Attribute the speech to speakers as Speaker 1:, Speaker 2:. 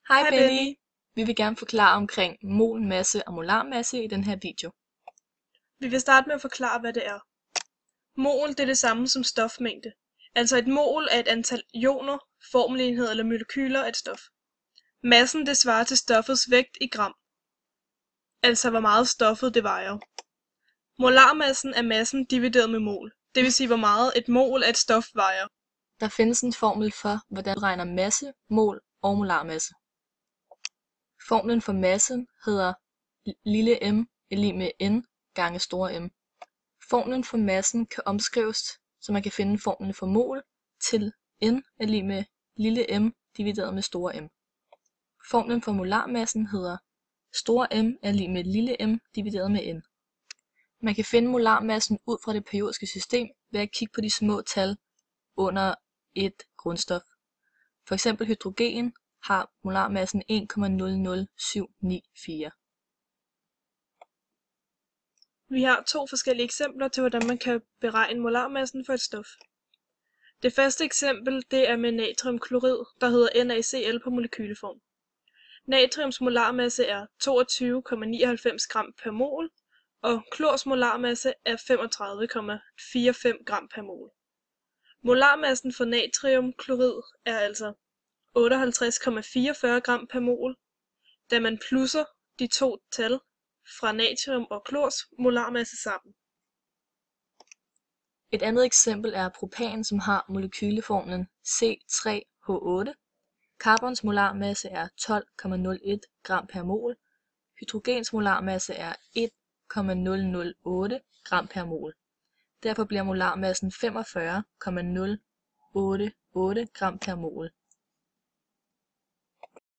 Speaker 1: Hej
Speaker 2: Hej
Speaker 1: Benny.
Speaker 2: Benny.
Speaker 1: Vi vil gerne forklare omkring molmasse og molarmasse i den her video.
Speaker 2: Vi vil starte med at forklare, hvad det er. Mol det er det samme som stofmængde. Altså et mol er et antal ioner, formelenheder eller molekyler af et stof. Massen det svarer til stoffets vægt i gram. Altså hvor meget stoffet det vejer. Molarmassen er massen divideret med mol. Det vil sige hvor meget et mol af et stof vejer.
Speaker 1: Der findes en formel for, hvordan man regner masse, mol og molarmasse. Formlen for massen hedder lille m er lig med n gange store M. Formlen for massen kan omskrives, så man kan finde formlen for mol til n er lig med lille m divideret med store M. Formlen for molarmassen hedder store M er lig med lille m divideret med n. Man kan finde molarmassen ud fra det periodiske system ved at kigge på de små tal under et grundstof. For eksempel hydrogen har molarmassen 1,00794.
Speaker 2: Vi har to forskellige eksempler til, hvordan man kan beregne molarmassen for et stof. Det første eksempel det er med natriumklorid, der hedder NaCl på molekyleform. Natriums molarmasse er 22,99 gram per mol, og klors molarmasse er 35,45 gram per mol. Molarmassen for natriumklorid er altså 58,44 gram per mol, da man plusser de to tal fra natrium og klors molarmasse sammen.
Speaker 1: Et andet eksempel er propan, som har molekyleformlen C3H8. Carbons molarmasse er 12,01 gram per mol. Hydrogens molarmasse er 1,008 gram per mol. Derfor bliver molarmassen 45,088 gram per mol.